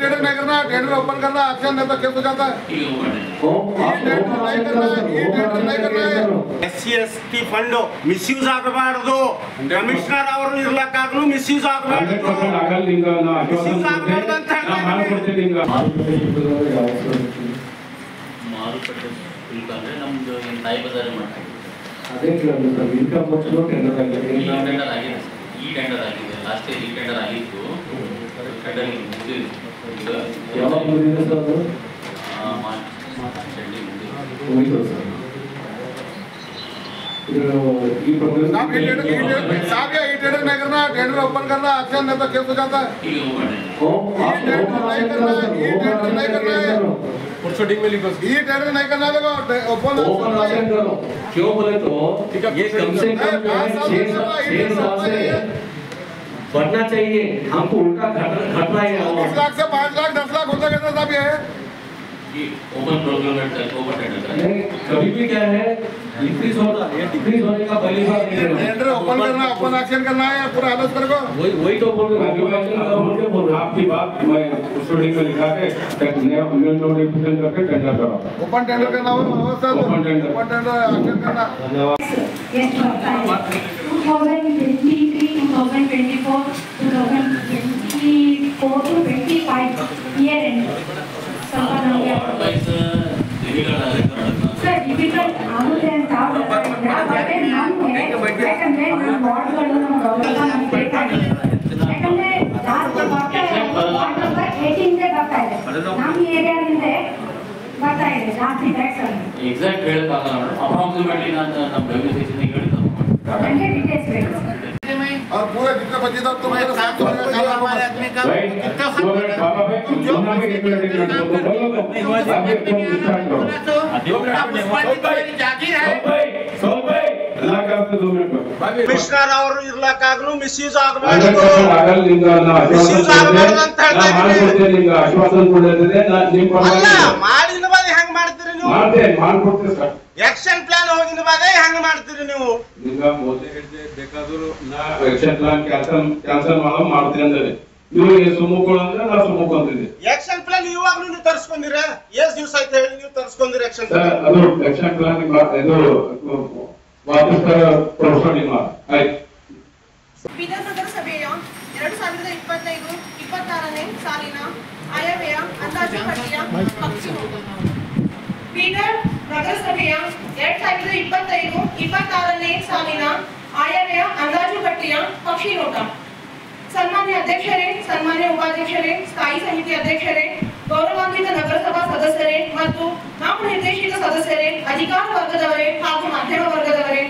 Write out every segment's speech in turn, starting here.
Tender नहीं करना, tender open करना, एक्शन नहीं तो केस हो जाता है। SC/ST फंड मिसयूज ಆಗಬಾರದು ಕಮಿಷನರ್ ಅವರು ಇರಲಕ್ಕಾಗಲು ಮಿಸ್ಯೂಸ್ ಆಗಬಾರದು ಮಿಸ್ಯೂಸ್ ಆಗಬಾರದು ಅಂತ ಹೇಳ್ತಾರೆ ಮಾರುಕಟ್ಟೆ ಶುಲ್ಕ ಅಂದ್ರೆ ನಮ್ದು ತಾಯಿ ಬಜಾರ್ ಮಾಡ್ತೀವಿ ಅದೇ ಸರ್ ಇನ್ಕಮ್ ಬಂತು ಟೆಂಡರ್ ಆಗಿದೆ ಈ ಟೆಂಡರ್ ಆಗಿದೆ ಲಾಸ್ಟ್ ಇಯರ್ ಈ ಟೆಂಡರ್ ಆಗಿತ್ತು ಟೆಂಡರ್ ಮುಗಿದಿದೆ ಯಾವಾಗ ಮುಗಿದಿದೆ ಸರ್ ಅದು ಮುಗಿತು ಸರ್ ये प्रोग्रेस साहब ये टेंडर नहीं करना, टेंडर ओपन करना, एक्शन नहीं तो केस हो जाता है। शूटिंग में लिखो ये टेंडर नहीं करना, देखो ओपन एक्शन करो। क्यों बोले तो ये कम से कम 6 साल से बढ़ना चाहिए, हमको उल्टा घटना है। 20 लाख से 5 लाख 10 लाख होता कैसे साहब ये ओपन प्रोक्योरमेंट ओपन टेंडर कभी भी क्या है इंक्रीज होता है, डिक्रीज होने का पहली बार नहीं है। टेंडर ओपन करना, ओपन एक्शन करना है, पूरा हालत करो। वही तो बोल रहे हैं आपकी बात मैं शूटिंग में लिखा के नोटिफिकेशन करके टेंडर करो। ओपन टेंडर करना हो सर, ओपन टेंडर एक्शन करना। धन्यवाद। 2023, 2024, 2024 to 25 year end. Sir, difficult ಆಗುತ್ತೆ ಅಂತ ಯಾಕಂದ್ರೆ ನಮ್ಮ ವಾರ್ಡ್ಗಳು ನಮ್ಮ ಗೌರವ ಬೇಕಾಗಿದೆ. ಯಾಕಂದ್ರೆ ಜಾಸ್ತಿ ಬರ್ತಾ ಇದೆ, ವಾರ್ಡ್ ನಂಬರ್ 18 ಬರ್ತಾ ಇದೆ, ನಮ್ಮ ಏರಿಯಾದಿಂದ ಬರ್ತಾ ಇದೆ ಜಾಸ್ತಿ ಟ್ಯಾಕ್ಸ್ ಅಲ್ಲಿ. ಎಕ್ಸಾಕ್ಟ್ ಹೇಳಕ್ಕಾಗಲ್ಲ, ಅಪ್ರಾಕ್ಸಿಮೇಟ್ಲಿ ನಾನು ನಮ್ಮ ರೆವಿನ್ಯೂ ಸೆಕ್ಷನ್ ಹೇಳ್ತೀನಿ ನನಗೆ ಡೀಟೇಲ್ಸ್ ಬೇಕು और पूरे जितने बच्चे था तुम्हारे साथ हमारे आदमी का कितना ಕಮಿಷನರ್ ಅವರು ಇರಲಕ್ಕಾಗಲು ಮಿಸ್ಯೂಸ್ ಆಗಬಾರದು ಮಿಸ್ಯೂಸ್ ಆಗಬಾರದು ಅಂತ ಹೇಳ್ತಾರೆ ಮಾಡಿದ ಬಾದ ಹೆಂಗ್ ಮಾಡ್ತೀರಿ ನೀವು ಆಕ್ಷನ್ ಪ್ಲಾನ್ ಹೋಗಿನ ಬಾದ ಹೆಂಗ್ ಮಾಡ್ತೀರಿ ನೀವು ಈಗ ಮೊದಲೇ ಹೇಳಿದೆ ಬೇಕಾದರೂ ನಾ ಆಕ್ಷನ್ ಪ್ಲಾನ್ ಕ್ಯಾನ್ಸಲ್ ಮಾಡ್ತೀನಿ ಅಂದ್ರೆ ನೀವು ಸುಮ್ಮಗಳು ಅಂದ್ರೆ ನಾ ಸುಮ್ಮಕು ಅಂತಿದ್ದೆ ಆಕ್ಷನ್ ಪ್ಲಾನ್ ಇವಾಗಲೂ ನೀವು ತರಿಸ್ಕೊಂಡಿರ ಎಷ್ಟು ದಿವಸ ಆಯ್ತು ಹೇಳಿ ನೀವು ತರಿಸ್ಕೊಂಡಿರ ಆಕ್ಷನ್ ಪ್ಲಾನ್ ಅದು ಆಕ್ಷನ್ ಪ್ಲಾನ್ ಇದು ವಾಪಸ್ ಪ್ರೊಫೆಷನಲ್ ಆಯ್ತು ಬೀದರ್ ನಗರಸಭೆಯ 2025-26ನೇ ಸಾಲಿನ ಆಯವ್ಯಯ ಅಂದಾಜು ಪಟ್ಟಿಯ ಪಕ್ಷಿ ನೋಟ. ಬೀದರ್ ನಗರಸಭೆಯ 2025-26ನೇ ಸಾಲಿನ ಆಯವ್ಯಯ ಅಂದಾಜು ಪಟ್ಟಿಯ ಪಕ್ಷಿ ನೋಟ. ಸನ್ಮಾನ್ಯ ಅಧ್ಯಕ್ಷರೇ, ಸನ್ಮಾನ್ಯ ಉಪಾಧ್ಯಕ್ಷರೇ, ಸ್ಥಾಯಿ ಸಮಿತಿ ಅಧ್ಯಕ್ಷರೇ, ಗೌರವಾನ್ವಿತ ನಗರಸಭಾ ಸದಸ್ಯರೇ ಮತ್ತು ನಾಮನಿರ್ದೇಶಿತ ಸದಸ್ಯರೇ, ಅಧಿಕಾರ ವರ್ಗದವರೇ ಹಾಗೂ ಮಾಧ್ಯಮ ವರ್ಗದವರೇ,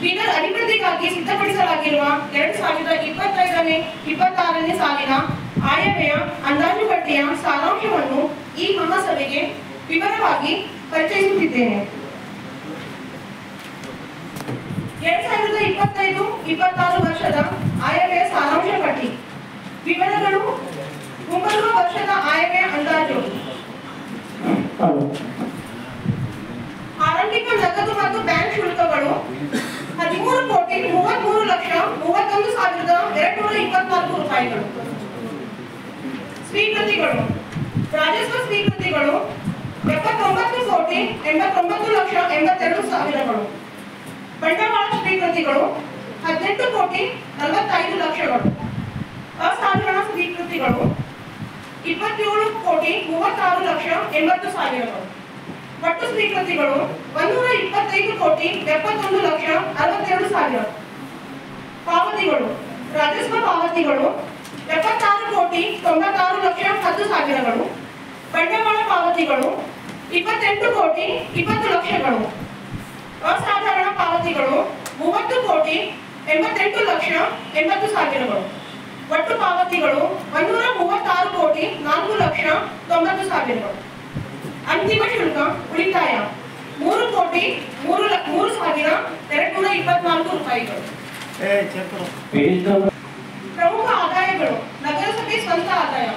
ಬೀದರ್ ಅಭಿವೃದ್ಧಿಗಾಗಿ ಸಿದ್ಧಪಡಿಸಲಾಗಿರುವ 2025-26ನೇ ಸಾಲಿನ ಆಯವ್ಯಯ ಅಂದಾಜು ಪಟ್ಟಿಯ ಸಾರಾಂಶವನ್ನು ಈ ಮಹಾಸಭೆಗೆ ವಿವರವಾಗಿ ಪರಿಚಯಿಸುತ್ತಿದ್ದೇನೆ. 2025-26 ವರ್ಷದ ಆಯವ್ಯಯ ಸಾರಾಂಶ ಪಟ್ಟಿ ವಿವರಗಳು. ಮುಂಬರುವ ವರ್ಷದ ಆಯವ್ಯಯ ಅಂದಾಜು ಆರಂಭಿಕ ನಗದು ಮತ್ತು ಬ್ಯಾಂಕ್ ಶುಲ್ಕಗಳು 13,33,31,224 ರೂಪಾಯಿಗಳು. ಸ್ವೀಕೃತಿಗಳು ರಾಜಸ್ವ ಸ್ವೀಕೃತಿಗಳು 79,89,82,000. ಬಂಡವಾಳ ಸ್ವೀಕೃತಿಗಳು 18,45,00,000. ಅಸಾಧಾರಣ ಸ್ವೀಕೃತಿಗಳು 27,36,80,000. ಒಟ್ಟು ಸ್ವೀಕೃತಿಗಳು 125,71,62,000. ಪಾವತಿಗಳು ರಾಜಸ್ವ ಪಾವತಿಗಳು 76,96,10,000. ಬಂಡವಾಳ ಪಾವತಿಗಳು 28,20,00,000. ಅಸಾಧಾರಣ ಪಾವತಿಗಳು 30,88,80,000. ಒಟ್ಟು ಪಾವತಿಗಳು 136,04,04,90,000. ಅಂತಿಮ ಶುಲ್ಕ ಉಳಿತಾಯ 3,03,224 ರೂಪಾಯಿಗಳು. ಪ್ರಮುಖ ಆದಾಯಗಳು ನಗರಸಭೆ ಸ್ವಂತ ಆದಾಯ.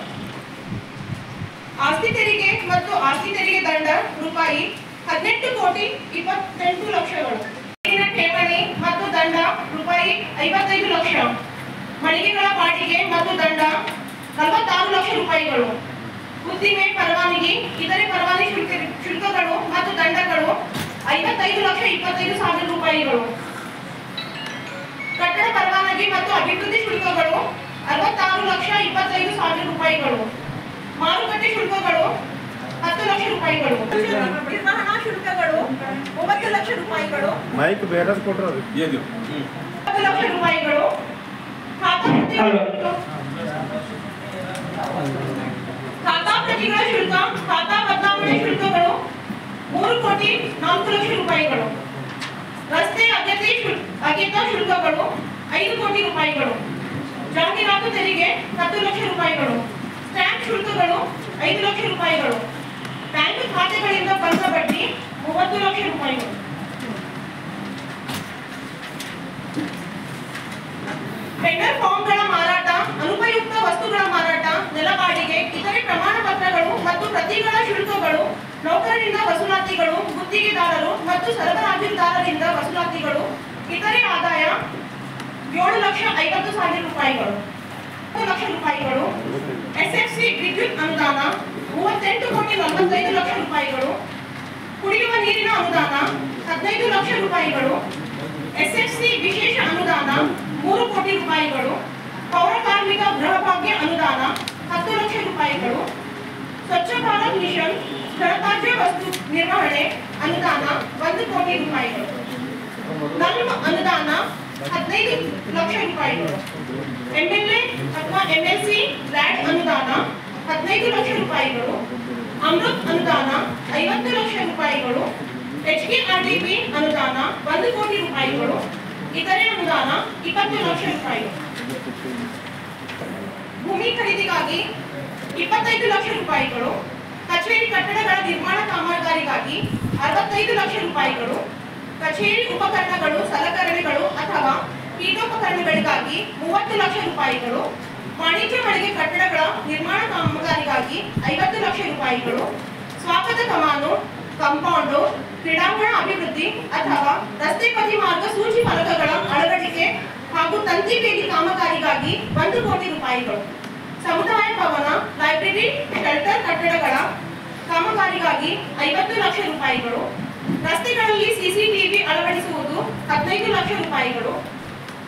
ಆಸ್ತಿ ತೆರಿಗೆ ಮತ್ತು ಆಸ್ತಿ ತೆರಿಗೆ ದಂಡ ರೂಪಾಯಿ 18,28,00,000. ಠೇವಣಿ ಮಳಿಗೆಗಳ ಬಾಡಿಗೆ ಮತ್ತು ದಂಡ 46 ಲಕ್ಷ ರೂಪಾಯಿಗಳು. ಉದ್ದಿಮೆ ಪರವಾನಗಿ ಇತರೆ ಪರವಾನಗಿ ಶುಲ್ಕಗಳು ಮತ್ತು ದಂಡಗಳು 55,25,000 ರೂಪಾಯಿಗಳು. ಕಟ್ಟಡ ಪರವಾನಗಿ ಮತ್ತು ಅಭಿವೃದ್ಧಿ ಶುಲ್ಕಗಳು 66,25,000 ರೂಪಾಯಿಗಳು. ಮಾರುಕಟ್ಟೆ ಶುಲ್ಕಗಳು 10 ಲಕ್ಷ ರೂಪಾಯಿಗಳು. ನಿರ್ವಹಣಾ ಶುಲ್ಕಗಳು 9 ಲಕ್ಷ ರೂಪಾಯಿಗಳು. ಮೈಕ್ ಬೇರೆ ಕೊಟ್ಟರು 10 ಲಕ್ಷ ರೂಪಾಯಿಗಳು. ಖಾತಾ ಪ್ರತಿಗಳ ಶುಲ್ಕ, ಖಾತಾ ಬದಲಾವಣೆ ಶುಲ್ಕಗಳು 3,04 ಲಕ್ಷ ರೂಪಾಯಿಗಳು. ರಸ್ತೆ ಅಗೆತ ಶುಲ್ಕಗಳು 5 ಕೋಟಿ ರೂಪಾಯಿಗಳು. ಜಾಹೀರಾತು ತೆರಿಗೆ 10 ಲಕ್ಷ ರೂಪಾಯಿಗಳು. ಸ್ಟ್ಯಾಂಪ್ ಶುಲ್ಕಗಳು 5 ಲಕ್ಷ ರೂಪಾಯಿಗಳು. ಬ್ಯಾಂಕ್ ಖಾತೆಗಳಿಂದ ಬಂದ ಬಡ್ಡಿ 30 ಲಕ್ಷ ರೂಪಾಯಿಗಳು. ಟೆಂಡರ್ ಫಾರ್ಮ್ಗಳ ಮಾರಾಟ, ಅನುಪಯುಕ್ತ ವಸ್ತುಗಳ ಮಾರಾಟ, ನೆಲ ಬಾಡಿಗೆ, ಇತರೆ ಪ್ರಮಾಣ ಪತ್ರಗಳು ಮತ್ತು ಪ್ರತಿಗಳ ಶುಲ್ಕಗಳು, ನೌಕರರಿಂದ ವಸೂಲಾತಿಗಳು, ಗುತ್ತಿಗೆದಾರರು ಮತ್ತು ಸರಬರಾಜುದಾರರಿಂದ ವಸೂಲಾತಿಗಳು, ಇತರೆ ಆದಾಯ 7,50,000 ರೂಪಾಯಿಗಳು. 10 ಲಕ್ಷ ರೂಪಾಯಿಗಳು. ಎಸ್ಎಫ್ಸಿ ವಿದ್ಯುತ್ ಅನುದಾನ 38,45 ಲಕ್ಷ ರೂಪಾಯಿಗಳು. ಕುಡಿಯುವ ನೀರಿನ ಅನುದಾನ 15 ಲಕ್ಷ ರೂಪಾಯಿಗಳು. ಎಸ್ಎಫ್ಸಿ ವಿಶೇಷ ಅನುದಾನ 3 ಕೋಟಿ ರೂಪಾಯಿಗಳು. ಪೌರ ಕಾರ್ಮಿಕ ಗೃಹಭಾಗ್ಯ ಅನುದಾನ 10 ಲಕ್ಷ ರೂಪಾಯಿಗಳು. ಸ್ವಚ್ಛ ಭಾರತ್ ಮಿಷನ್ ಘನತ್ಯಾಜ್ಯ ವಸ್ತು ನಿರ್ವಹಣೆ ಅನುದಾನ 1 ಕೋಟಿ ರೂಪಾಯಿಗಳು. ನಲ್ಮ ಅನುದಾನ 15 ಲಕ್ಷ ರೂಪಾಯಿಗಳು. ಎಂಎಲ್ಎ ಅಥವಾ ಎಂಎಲ್ಸಿ ಲ್ಯಾಡ್ ಅನುದಾನ 15 ಲಕ್ಷ ರೂಪಾಯಿಗಳು. ಅಮೃತ್ ಅನುದಾನ 50 ಲಕ್ಷ ರೂಪಾಯಿಗಳು. HKRDP ಅನುದಾನ 1 ಕೋಟಿ ರೂಪಾಯಿಗಳು. ಇತರೆ ಅನುದಾನ 20 ಲಕ್ಷ ರೂಪಾಯಿಗಳು. ಭೂಮಿ ಖರೀದಿಗಾಗಿ 25 ಲಕ್ಷ ರೂಪಾಯಿಗಳು. ಕಚೇರಿ ಕಟ್ಟಡಗಳ ನಿರ್ಮಾಣ ಕಾಮಗಾರಿಗಾಗಿ 65 ಲಕ್ಷ ರೂಪಾಯಿಗಳು. ಕಚೇರಿ ಉಪಕರಣಗಳು, ಸಲಕರಣೆಗಳು ಅಥವಾ ಪೀಠೋಪಕರಣಗಳಿಗಾಗಿ 30 ಲಕ್ಷ ರೂಪಾಯಿಗಳು. ವಾಣಿಜ್ಯ ಮಳಿಗೆ ಕಟ್ಟಡಗಳ ನಿರ್ಮಾಣ ಕಾಮಗಾರಿಗಾಗಿ 50 ಲಕ್ಷ ರೂಪಾಯಿಗಳು. ಸ್ವಾಗತ ಕಮಾನು, ಕಾಂಪೌಂಡು, ಕ್ರೀಡಾಂಗಣ ಅಭಿವೃದ್ಧಿ ಅಥವಾ ರಸ್ತೆ ಪಥಿ ಮಾರ್ಗ ಸೂಚಿ ಫಲಕಗಳ ಅಳವಡಿಕೆ ಹಾಗೂ ತಂತಿ ಬೇಲಿ ಕಾಮಗಾರಿಗಾಗಿ 1 ಕೋಟಿ ರೂಪಾಯಿಗಳು. ಸಮುದಾಯ ಭವನ, ಲೈಬ್ರರಿ, ಶೆಲ್ಟರ್ ಕಟ್ಟಡಗಳ ಕಾಮಗಾರಿಗಾಗಿ 50 ಲಕ್ಷ ರೂಪಾಯಿಗಳು. ರಸ್ತೆಗಳಲ್ಲಿ ಸಿಸಿಟಿವಿ ಅಳವಡಿಸುವುದು 15 ಲಕ್ಷ ರೂಪಾಯಿಗಳು.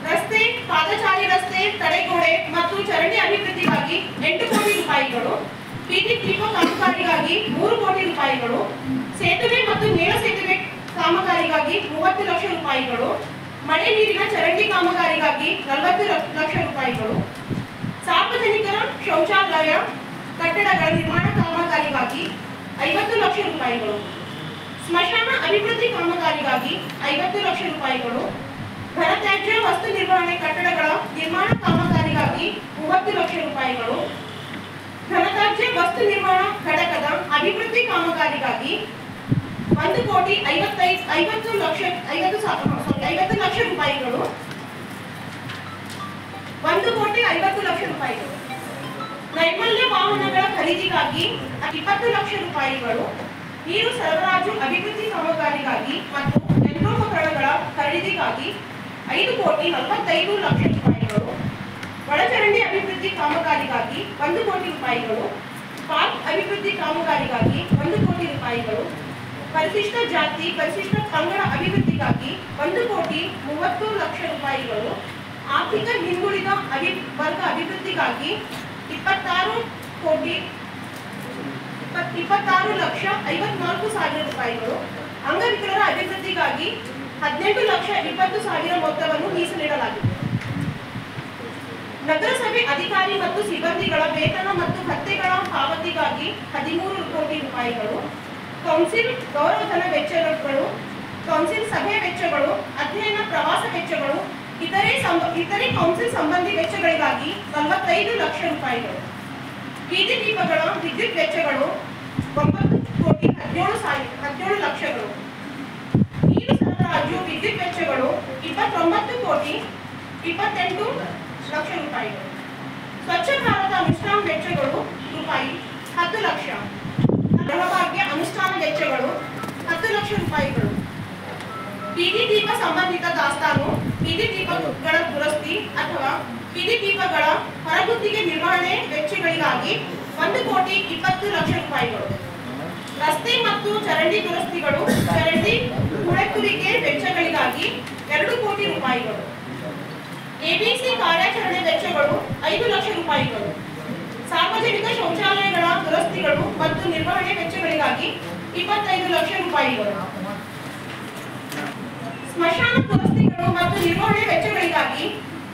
ರಸ್ತೆ, ಪಾದಚಾರಿ ರಸ್ತೆ, ತಡೆಗೋಡೆ ಮತ್ತು ಚರಂಡಿ ಅಭಿವೃದ್ಧಿಗಾಗಿ 8 ಕೋಟಿ ರೂಪಾಯಿಗಳು. ಬೀದಿ ದೀಪ ಕಾಮಗಾರಿಗಾಗಿ 3 ಕೋಟಿ ರೂಪಾಯಿಗಳು. ಸೇತುವೆ ಮತ್ತು ನೇರ ಸೇತುವೆ ಕಾಮಗಾರಿಗಾಗಿ 30 ಲಕ್ಷ ರೂಪಾಯಿಗಳು. ಮಳೆ ನೀರಿನ ಚರಂಡಿ ಕಾಮಗಾರಿಗಾಗಿ 40 ಲಕ್ಷ ರೂಪಾಯಿಗಳು. ಸಾರ್ವಜನಿಕರ ಶೌಚಾಲಯ ಕಟ್ಟಡಗಳ ನಿರ್ಮಾಣ ಕಾಮಗಾರಿಗಾಗಿ 50 ಲಕ್ಷ ರೂಪಾಯಿಗಳು. ಸ್ಮಶಾನ ಅಭಿವೃದ್ಧಿ ಕಾಮಗಾರಿಗಾಗಿ 50 ಲಕ್ಷ ರೂಪಾಯಿಗಳು. ಘನತ್ಯಾಜ್ಯ ವಸ್ತು ನಿರ್ವಹಣೆ ಕಟ್ಟಡಗಳ ನಿರ್ಮಾಣ ಕಾಮಗಾರಿಗಾಗಿ 30 ಲಕ್ಷ ರೂಪಾಯಿಗಳು. ಘನತ್ಯಾಜ್ಯ ವಸ್ತು ನಿರ್ಮಾಣ ಘಟಕದ ಅಭಿವೃದ್ಧಿ ಕಾಮಗಾರಿಗಾಗಿ 1,50,50,00,000 ರೂಪಾಯಿಗಳು. 1,50,00,000 ರೂಪಾಯಿಗಳು. ನೈರ್ಮಲ್ಯ ವಾಹನಗಳ ಖರೀದಿಗಾಗಿ 20 ಲಕ್ಷ ರೂಪಾಯಿಗಳು. ನೀರು ಸರಬರಾಜು ಅಭಿವೃದ್ಧಿ ಕಾಮಗಾರಿಗಾಗಿ ಮತ್ತು ಯಂತ್ರೋಪಕರಣಗಳ ಖರೀದಿಗಾಗಿ 5,45,00,000 ರೂಪಾಯಿಗಳು. ಒಳಚರಂಡಿ ಅಭಿವೃದ್ಧಿ ಕಾಮಗಾರಿಗಾಗಿ 1 ಕೋಟಿ ರೂಪಾಯಿಗಳು. ಪಾರ್ಕ್ ಅಭಿವೃದ್ಧಿ ಕಾಮಗಾರಿಗಾಗಿ 1 ಕೋಟಿ ರೂಪಾಯಿಗಳು. ಪರಿಶಿಷ್ಟ ಜಾತಿ, ಪರಿಶಿಷ್ಟ ಪಂಗಡ ಅಭಿವೃದ್ಧಿಗಾಗಿ 1,30,00,000 ರೂಪಾಯಿಗಳು. ಆರ್ಥಿಕ ಹಿಂದುಳಿದ ವರ್ಗ ಅಭಿವೃದ್ಧಿಗಾಗಿ 26,54,000 ರೂಪಾಯಿಗಳು. ಅಂಗವಿಕಲರ ಅಭಿವೃದ್ಧಿಗಾಗಿ 18,20,000 ಮೊತ್ತವನ್ನು ಮೀಸಲಿಡಲಾಗಿದೆ. ನಗರಸಭೆ ಅಧಿಕಾರಿ ಮತ್ತು ಸಿಬ್ಬಂದಿಗಳ ವೇತನ ಮತ್ತು ಭತ್ಯೆಗಳ ಪಾವತಿಗಾಗಿ 13 ಕೋಟಿ ರೂಪಾಯಿಗಳು. ಕೌನ್ಸಿಲ್ ಗೌರವಧನ ವೆಚ್ಚಗಳು, ಕೌನ್ಸಿಲ್ ಸಭೆ ವೆಚ್ಚಗಳು, ಅಧ್ಯಯನ ಪ್ರವಾಸ ವೆಚ್ಚಗಳು, ಇತರೆ ಕೌನ್ಸಿಲ್ ಸಂಬಂಧಿ ವೆಚ್ಚಗಳಿಗಾಗಿ 45 ಲಕ್ಷ ರೂಪಾಯಿಗಳು. ಬೀದಿ ದೀಪಗಳ ವಿದ್ಯುತ್ ವೆಚ್ಚಗಳು 9,17 ಲಕ್ಷಗಳು. ನೀರು ಸರಬರಾಜು ವಿದ್ಯುತ್ ವೆಚ್ಚಗಳು 29,28 ಲಕ್ಷ ರೂಪಾಯಿಗಳು. ಸ್ವಚ್ಛ ಭಾರತ ಅನುಷ್ಠಾನ ವೆಚ್ಚಗಳು ರೂಪಾಯಿ 10 ಲಕ್ಷ. ಗೃಹಭಾಗ್ಯ ಅನುಷ್ಠಾನ ವೆಚ್ಚಗಳು 10 ಲಕ್ಷ ರೂಪಾಯಿಗಳು. ಬೀದಿ ದೀಪ ಸಂಬಂಧಿತ ದಾಸ್ತಾನು, ಬೀದಿ ದೀಪಗಳ ದುರಸ್ತಿ ಅಥವಾ ಬೀದಿ ದೀಪಗಳ ಹೊರಗುತ್ತಿಗೆ ನಿರ್ವಹಣೆ ವೆಚ್ಚಗಳಿಗಾಗಿ 1,20,00,000 ರೂಪಾಯಿಗಳು. ರಸ್ತೆ ಮತ್ತು ಚರಂಡಿ ದುರಸ್ತಿಗಳು, ಚರಂಡಿ ಹೂಳೆತ್ತುವಿಕೆ ವೆಚ್ಚಗಳಿಗಾಗಿ 2 ಕೋಟಿ ರೂಪಾಯಿಗಳು. ಎಬಿಸಿ ಕಾರ್ಯಾಚರಣೆ ವೆಚ್ಚಗಳು 5 ಲಕ್ಷ ರೂಪಾಯಿಗಳು. ಸಾರ್ವಜನಿಕ ಶೌಚಾಲಯಗಳ ದುರಸ್ತಿಗಳು ಮತ್ತು ನಿರ್ವಹಣೆ ವೆಚ್ಚಗಳಿಗಾಗಿ 25 ಲಕ್ಷ ರೂಪಾಯಿಗಳು. ಸ್ಮಶಾನ ದುರಸ್ತಿಗಳು ಮತ್ತು ನಿರ್ವಹಣೆ ವೆಚ್ಚಗಳಿಗಾಗಿ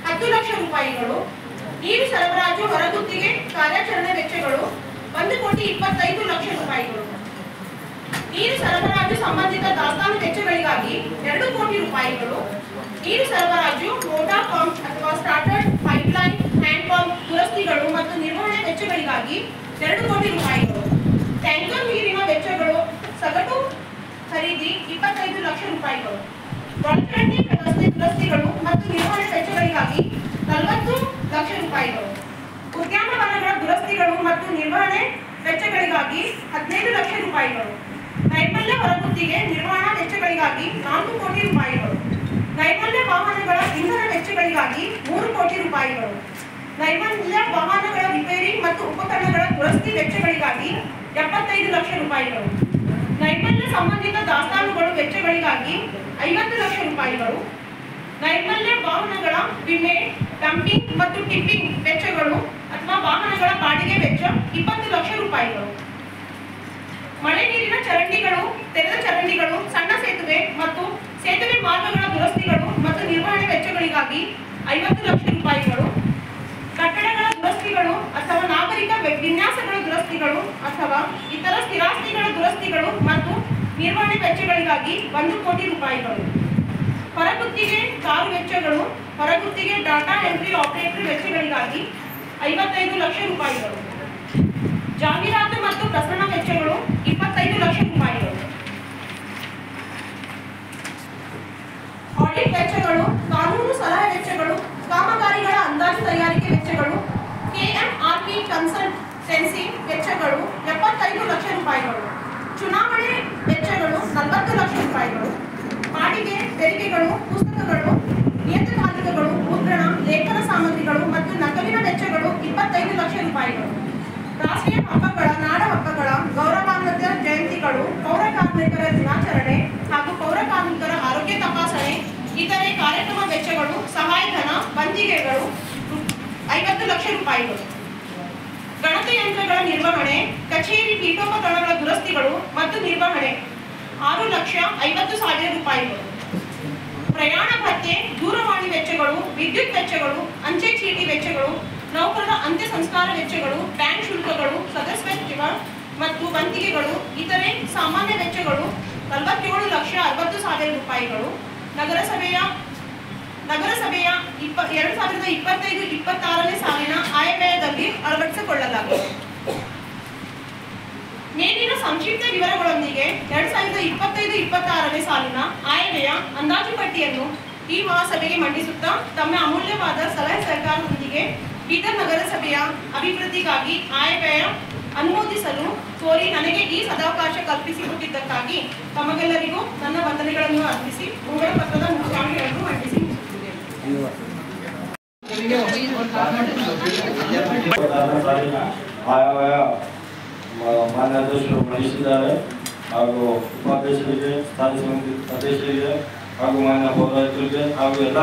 10 ಲಕ್ಷ ರೂಪಾಯಿಗಳು. ನೀರು ಸರಬರಾಜು ಹೊರಗುತ್ತಿಗೆ ಕಾರ್ಯಾಚರಣೆ ವೆಚ್ಚಗಳು 1,25,00,000 ರೂಪಾಯಿಗಳು. ನೀರು ಸರಬರಾಜು ಸಂಬಂಧಿತ ದಾಸ್ತಾನು ವೆಚ್ಚಗಳಿಗಾಗಿ 2 ಕೋಟಿ ರೂಪಾಯಿಗಳು. ನೀರು ಸರಬರಾಜು ಮೋಟಾರ್ ಪಂಪ್ ಅಥವಾ ಸ್ಟಾರ್ಟರ್ ಪೈಪ್ಲೈನ್ ಹ್ಯಾಂಡ್ ಪಂಪ್ ದುರಸ್ತಿಗಳು ಮತ್ತು ನಿರ್ವಹಣೆ ವೆಚ್ಚಗಳಿಗಾಗಿ 2 ಕೋಟಿ ರೂಪಾಯಿಗಳು. ಟ್ಯಾಂಕರ್ ನೀರಿನ ವೆಚ್ಚಗಳು ಸಗಟು ಖರೀದಿ 25 ಲಕ್ಷ ರೂಪಾಯಿಗಳು. ಒಳಚರಂಡಿ ವ್ಯವಸ್ಥೆ ದುರಸ್ತಿಗಳು ಮತ್ತು ನಿರ್ವಹಣೆ ವೆಚ್ಚಗಳಿಗಾಗಿ 40 ಲಕ್ಷ ರೂಪಾಯಿಗಳು. ಉದ್ಯಾನವನಗಳ ದುರಸ್ತಿಗಳು ಮತ್ತು ನಿರ್ವಹಣೆ ವೆಚ್ಚಗಳಿಗಾಗಿ 15 ಲಕ್ಷ ರೂಪಾಯಿಗಳು. ನೈರ್ಮಲ್ಯ ಹೊರಗುತ್ತಿಗೆ ನಿರ್ವಹಣಾ ವೆಚ್ಚಗಳಿಗಾಗಿ 4 ಕೋಟಿ ರೂಪಾಯಿಗಳು. ನೈರ್ಮಲ್ಯ ವಾಹನಗಳ ಇಂಧನ ವೆಚ್ಚಗಳಿಗಾಗಿ 3 ಕೋಟಿ ರೂಪಾಯಿಗಳು. ನೈರ್ಮಲ್ಯ ವಾಹನಗಳ ರಿಪೇರಿ ಮತ್ತು ಉಪಕರಣಗಳ ದುರಸ್ತಿ ವೆಚ್ಚಗಳಿಗಾಗಿ 75 ಲಕ್ಷ ರೂಪಾಯಿಗಳು. ನೈರ್ಮಲ್ಯ ಸಂಬಂಧಿತ ದಾಸ್ತಾನುಗಳು ವೆಚ್ಚಗಳಿಗಾಗಿ 50 ಲಕ್ಷ ರೂಪಾಯಿಗಳು. ನೈರ್ಮಲ್ಯ ವಾಹನಗಳ ವಿಮೆ, ಡಂಪಿಂಗ್ ಮತ್ತು ಟಿಪ್ಪಿಂಗ್ ವೆಚ್ಚಗಳು ಅಥವಾ ವಾಹನಗಳ ಬಾಡಿಗೆ ವೆಚ್ಚ 20 ಲಕ್ಷ ರೂಪಾಯಿಗಳು. ಮಳೆ ನೀರಿನ ಚರಂಡಿಗಳು, ತೆರೆದ ಚರಂಡಿಗಳು, ಸಣ್ಣ ಸೇತುವೆ ಮತ್ತು ಸೇತುವೆ ಮಾರ್ಗಗಳ ದುರಸ್ತಿಗಳು ಮತ್ತು ನಿರ್ವಹಣೆ ವೆಚ್ಚಗಳಿಗಾಗಿ 50 ಲಕ್ಷ ರೂಪಾಯಿಗಳು. ಕಟ್ಟಡಗಳ ದುರಸ್ತಿಗಳು ಅಥವಾ ನಾಗರಿಕ ವಿನ್ಯಾಸಗಳ ದುರಸ್ತಿಗಳು ಅಥವಾ ಇತರ ಸ್ಥಿರಾಸ್ತಿಗಳ ದುರಸ್ತಿಗಳು ಮತ್ತು ನಿರ್ವಹಣೆ ವೆಚ್ಚಗಳಿಗಾಗಿ 1 ಕೋಟಿ ರೂಪಾಯಿಗಳು. ಹೊರಗುತ್ತಿಗೆ ಕಾರು ವೆಚ್ಚಗಳು, ಹೊರಗುತ್ತಿಗೆ ಡಾಟಾ ಎಂಟ್ರಿ ಆಪರೇಟರ್ ವೆಚ್ಚಗಳಿಗಾಗಿ 55 ಲಕ್ಷ ರೂಪಾಯಿಗಳು. ಜಾಹೀರಾತು ಮತ್ತು ಪ್ರಸರಣ ವೆಚ್ಚಗಳು 25 ಲಕ್ಷ ರೂಪಾಯಿಗಳು. ಆಡಿಟ್ ವೆಚ್ಚಗಳು, ಕಾನೂನು ಸಲಹೆ ವೆಚ್ಚಗಳು, ಕಾಮಗಾರಿಗಳ ಅಂದಾಜು ತಯಾರಿಕೆ ವೆಚ್ಚಗಳು, ಕೆಎಂಆರ್ಪಿ ಕನ್ಸಲ್ಟೆನ್ಸಿ ವೆಚ್ಚಗಳು 75 ಲಕ್ಷ ರೂಪಾಯಿಗಳು. ಚುನಾವಣೆ ವೆಚ್ಚಗಳು 40 ಲಕ್ಷ ರೂಪಾಯಿಗಳು. ಬಾಡಿಗೆ, ತೆರಿಗೆಗಳು, ಪುಸ್ತಕಗಳು, ನಿಯತಕಾಲಿಕಗಳು, ಮುದ್ರಣ, ಲೇಖನ ಸಾಮಗ್ರಿಗಳು ಮತ್ತು ನಕಲಿನ ವೆಚ್ಚಗಳು 25 ಲಕ್ಷ ರೂಪಾಯಿಗಳು. ರಾಷ್ಟ್ರೀಯ ಹಬ್ಬಗಳ, ನಾಡ ಹಬ್ಬಗಳ, ಗೌರವಾನ್ವಿತ ಜಯಂತಿಗಳು, ಪೌರ ಕಾರ್ಮಿಕರ ದಿನಾಚರಣೆ ಹಾಗೂ ಪೌರ ಕಾರ್ಮಿಕರ ಆರೋಗ್ಯ ತಪಾಸಣೆ, ಇತರೆ ಕಾರ್ಯಕ್ರಮ ವೆಚ್ಚಗಳು, ಸಹಾಯಧನ, ಬಂದಿಗೆಗಳು 50 ಲಕ್ಷ ರೂಪಾಯಿಗಳು. ಗಣಕಯಂತ್ರಗಳ ನಿರ್ವಹಣೆ, ಕಚೇರಿ ಪೀಠೋಪಕರಣಗಳ ದುರಸ್ತಿಗಳು ಮತ್ತು ನಿರ್ವಹಣೆ 6,50,000 ರೂಪಾಯಿಗಳು. ಪ್ರಯಾಣ ಭತ್ಯೆ, ದೂರವಾಣಿ ವೆಚ್ಚಗಳು, ವಿದ್ಯುತ್ ವೆಚ್ಚಗಳು, ಅಂಚೆ ಚೀಟಿ ವೆಚ್ಚಗಳು, ನೌಕರರ ಅಂತ್ಯ ಸಂಸ್ಕಾರ ವೆಚ್ಚಗಳು, ಬ್ಯಾಂಕ್ ಶುಲ್ಕಗಳು, ಸದಸ್ಯತ್ವ ಮತ್ತು ವಂತಿಗೆಗಳು, ಇತರೆ ಸಾಮಾನ್ಯ ವೆಚ್ಚಗಳು 47,60,000 ರೂಪಾಯಿಗಳು. ನಗರಸಭೆಯ 2025-26 ಸಾಲಿನ ಆಯವ್ಯಯದಲ್ಲಿ ಅಳವಡಿಸಿಕೊಳ್ಳಲಾಗಿದೆ. ಮೇಲಿನ ಸಂಕ್ಷಿಪ್ತ ವಿವರಗಳೊಂದಿಗೆ 2025-26 ಸಾಲಿನ ಆಯವ್ಯಯ ಅಂದಾಜು ಪಟ್ಟಿಯನ್ನು ಈ ಮಹಾಸಭೆಗೆ ಮಂಡಿಸುತ್ತಾ ತಮ್ಮ ಅಮೂಲ್ಯವಾದ ಸಲಹೆ ಸಹಕಾರದೊಂದಿಗೆ ಬೀದರ್ ನಗರಸಭೆಯ ಅಭಿವೃದ್ಧಿಗಾಗಿ ಆಯವ್ಯಯ ಅನುಮೋದಿಸಲು ಕೋರಿ ನನಗೆ ಈ ಸದಾವಕಾಶ ಕಲ್ಪಿಸಿಕೊಟ್ಟಿದ್ದಕ್ಕಾಗಿ ತಮಗೆಲ್ಲರಿಗೂ ನನ್ನ ವಂದನೆಗಳನ್ನು ಅರ್ಪಿಸಿ ಮುಂಗಡ ಪತ್ರದ ಮುಖ್ಯಾಂಶಗಳನ್ನು ಮಂಡಿಸಿ ಆಯವ್ಯಯ ಮಾನ್ಯ ಅಧ್ಯಕ್ಷರು ಮಂಡಿಸಿದ್ದಾರೆ ಹಾಗೂ ಉಪಾಧ್ಯಕ್ಷರಿಗೆ, ಸ್ಥಾಯಿ ಸಮಿತಿ ಅಧ್ಯಕ್ಷರಿಗೆ ಹಾಗೂ ಮಾನ್ಯ ಪೌರಾಯುಕ್ತರಿಗೆ ಹಾಗೂ ಎಲ್ಲ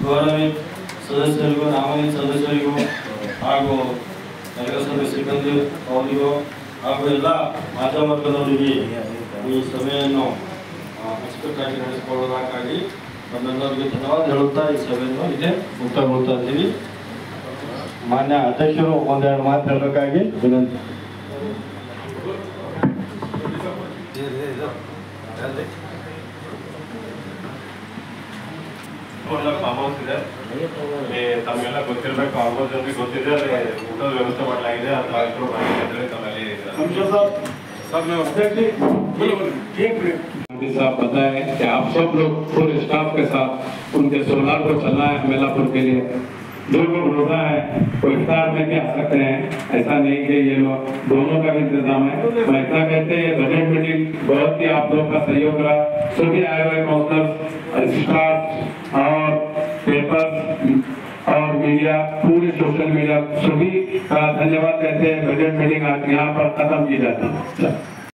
ಗೌರವಿತ ಸದಸ್ಯರಿಗೂ, ನಾಮಿನಿ ಸದಸ್ಯರಿಗೂ ಹಾಗೂ ನಗರಸಭೆ ಸಿಬ್ಬಂದಿ ಅವರಿಗೂ ಹಾಗೂ ಎಲ್ಲ ಮಾಧ್ಯಮದವರಿಗೆ ಈ ಸಭೆಯನ್ನು ಅಚ್ಚುಕಟ್ಟಾಗಿ ನಡೆಸಿಕೊಳ್ಳುವುದಕ್ಕಾಗಿ ನಮ್ಮೆಲ್ಲರಿಗೂ ಧನ್ಯವಾದ ಹೇಳುತ್ತಾ ಈ ಸಭೆಯನ್ನು ಇದೇ ಮುಕ್ತಾಯಗೊಳ್ತಾ ಇದ್ದೀವಿ. ಮಾನ್ಯ ಅಧ್ಯಕ್ಷರು ಒಂದೆರಡು ಮಾತು ಹೇಳಬೇಕಾಗಿ ವಿನಂತಿ. ಫಾರ್ಮ್ ಹೌಸ್ ಇದೆ, ತಮಗೆಲ್ಲ ಗೊತ್ತಿರಬೇಕು. ಆಲ್ಮೋಸ್ಟ್ ಜನರಿಗೆ ಗೊತ್ತಿದೆ, ಊಟದ ವ್ಯವಸ್ಥೆ ಮಾಡಲಾಗಿದೆ. ಅದು ಆಯುಕ್ತರು ತಮ್ಮಲ್ಲಿ साहब बताएं कि आप सब लोग पूरे स्टाफ के साथ उनके सोलार को चलना है हमेलापुर के लिए। बिल्कुल रोजा है, कोई इफ्तार में भी आ सकते हैं, ऐसा नहीं कि ये लोग दोनों का इंतजाम है। मैं इतना कहते हैं बजट मीटिंग बहुत ही आप लोग का सहयोग रहा। सभी आए हुए काउंसलर, स्टाफ और पेपर और मीडिया, पूरे सोशल मीडिया सभी का धन्यवाद कहते हैं। बजट मीटिंग आज यहाँ पर खत्म की जाती है।